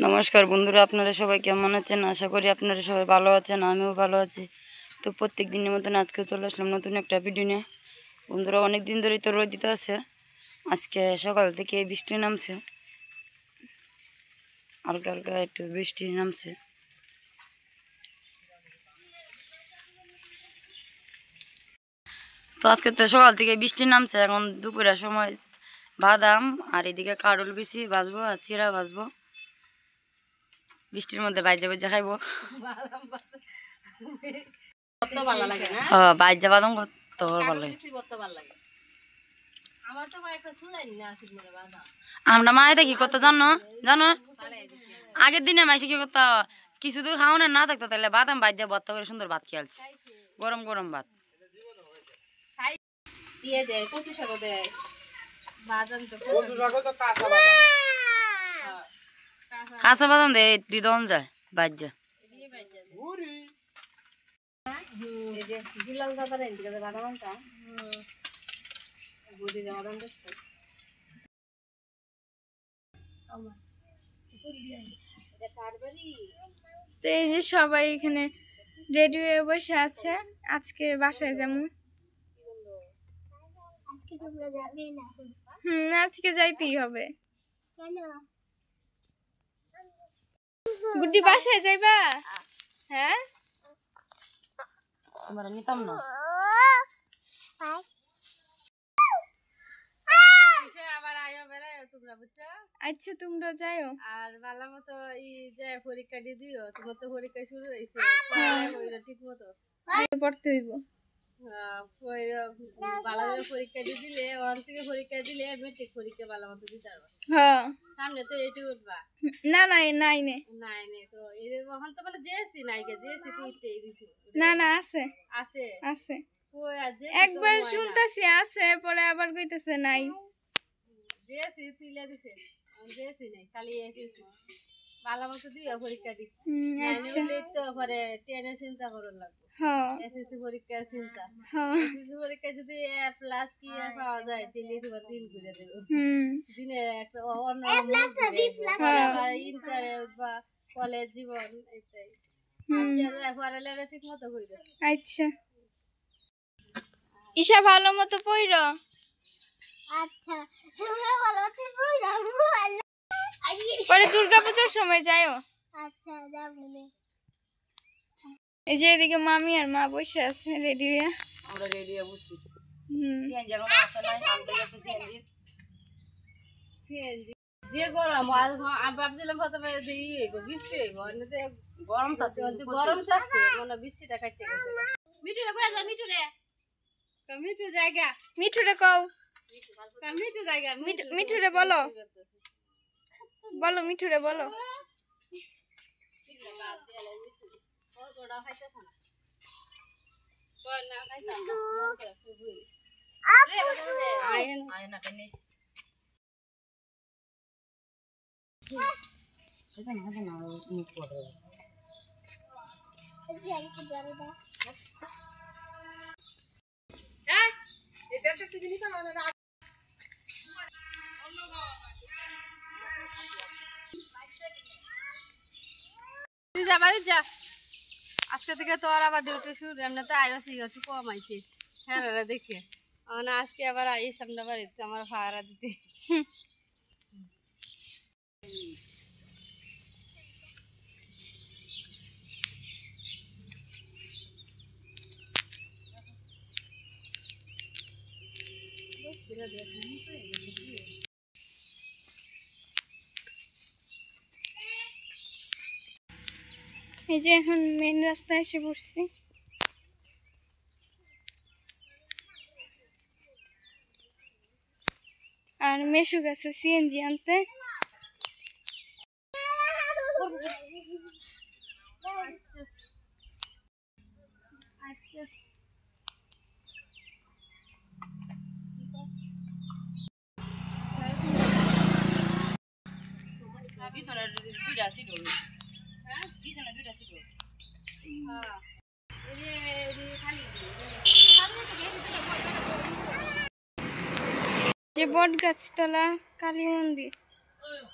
নমস্কার বন্ধুরা, আপনারা সবাই কেমন আছেন? আশা করি আপনারা সবাই ভালো আছেন, আমিও ভালো আছি। তো প্রত্যেক দিনের মতন আজকে চলে আসলাম নতুন একটা ভিডিও নিয়ে। বন্ধুরা, অনেক দিন ধরেই তো রোদ দিতে আছে। আজকে সকাল থেকে বৃষ্টি নামছে, হালকা হালকা একটু বৃষ্টি নামছে। তো আজকে তো সকাল থেকে বৃষ্টি নামছে। এখন দুপুরের সময় বাদাম আর এদিকে কারুল বিচি ভাজবো আর চিরা ভাজবো। বৃষ্টির মধ্যে বাইজা বাইজা খাইবো। বাইজা বাদাম কত ভালো লাগে। আমরা মায়ে দেখি কত জানো জানো আগের দিনে মাইসে কি করতো, কিছু তো খাওয়ানো না থাকতো, তাহলে বাদাম বাইজা ভর্তা করে সুন্দর ভাত খেয়ালছে, গরম গরম ভাত। কাঁচা বাদাম দে দিদন যায় বাইজা। তো এই যে সবাই এখানে রেডি হয়ে বসে আছে। আজকে বাসায় যেমন আজকে যাইতেই হবে। গুড্ডি বাসায় যাইবা? হ্যাঁ, তোমার নিতাম না। আচ্ছা, তোমরা যাইও। আর ভালো মতো পরীক্ষা দিয়ে দিও। তোমার তো পরীক্ষা শুরু হয়েছে, ঠিক মতো পড়তে হইব। ভালো করে পরীক্ষা দিয়ে দিলে, ওখান থেকে পরীক্ষা দিলে মেট্রিক পরীক্ষা ভালো মতো দিতে পারবা। হ্যাঁ, সামনে তো এটি উঠবা। না না নাই নে নাই নে তো এখন তো মানে জেএসসি নাই, গে জেএসসি তো উঠতেই দিছি। না না আছে আছে আছে, কই আর একবার শুনতাছি আছে, পরে আবার কইতেছে নাই। জেএসসি তুইলা দিছে, জেএসসি নাই, খালি এসএসসি। ভালো মতো দিও পরীক্ষা দি। আচ্ছা, তো পরে টেনে চিন্তা করন লাগবে। হ্যাঁ, এসএসসি পরীক্ষা চিন্তা। হ্যাঁ, এসএসসি পরীক্ষা যদি এ প্লাস কি পাওয়া যায়, তাহলে তোমার দিন ঘুরে দেব। দিনে একটা অন্য আবার ইন্টারে বা কলেজ জীবন এটাই। আচ্ছা, পড়ালেখা ঠিক মতো হইল। আচ্ছা, ঈশা ভালো মতো পড়ো। আচ্ছা, তুমি ভালো মতো পড়ো, পরে দুর্গাপূজার সময় যাইও। আচ্ছা, যাবো। এই যে এদিকে মামি আর মা বসে আছে রেডি হয়ে। আমরা রেডি হয়ে বসছি। সিএনজি এখন আসে নাই, আনতে গেছে সিএনজি। সিএনজি যে গরম, আমি ভাবছিলাম প্রথমে বৃষ্টি হইব, গরম চাচ্ছে, গরম চাচ্ছে, মনে বৃষ্টিটা কাটতে গেছে। মিঠুরে কই যা, মিঠুরে মিঠু জায়গা, মিঠুরে কও, মিঠু জায়গা, মিঠুরে বলো, বলো মিঠুরে বলো। তুই যা বাড়ি যা, আজকে থেকে তোর আবার ডিউটি শুরু। এমনিতে আইসি গেছি কমাইছে, হ্যাঁ দেখে আজকে আবার আইস আমরা বাড়িতে আমার ভাড়া দিতে। এই যে এখন মেন রাস্তায় এসে পড়ছি। আর মেশু গেছে সিএনজি আনতে। পিছনে দুইটা সিট হলো, পিছনে দুইটা সিট হলো। যে বটগাছতলা কালী মন্দির,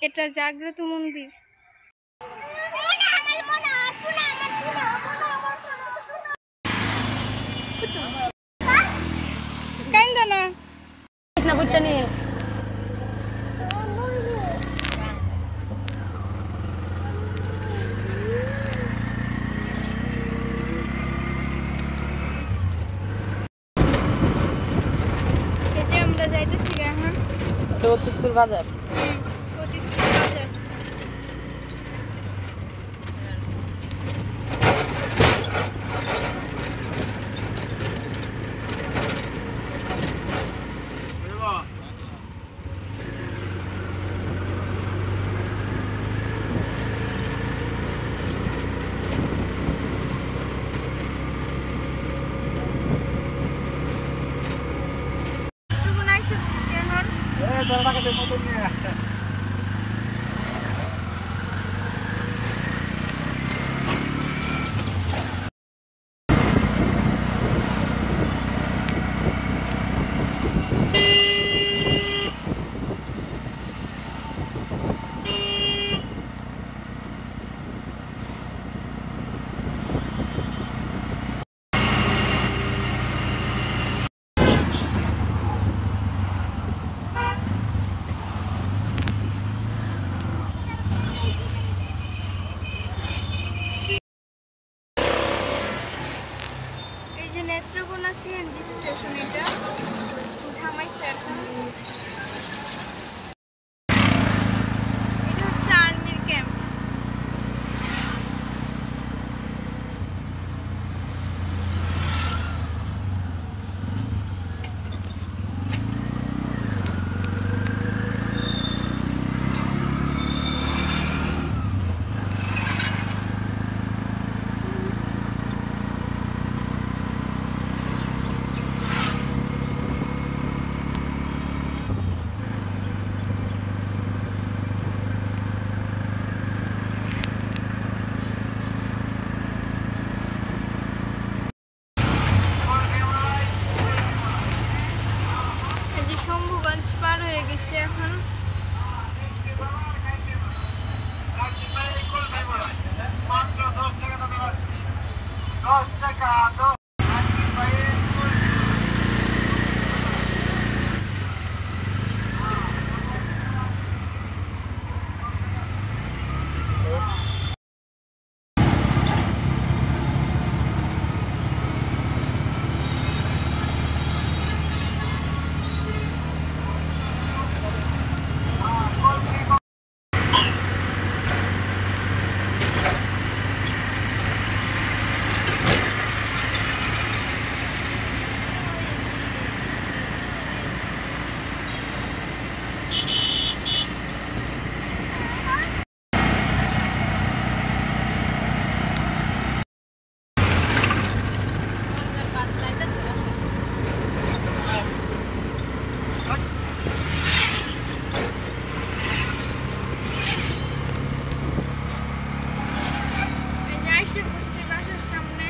এটা জাগ্রত মন্দির। না না বুঝছো নি এই যে আমরা যাইতেছি এখন তো অতিথুর বাজার অতিথির বাজার। তখন আইসা পড়ছি এখন। এই যে নেত্রকোনা সিএনজি স্টেশন, এটা থামাইছে এখন। এটা হচ্ছে আর্মির ক্যাম্প। এই যে শম্ভুগঞ্জ পার হয়ে গেছে এখন। এই যে আইসা পড়ছি বাসার সামনে।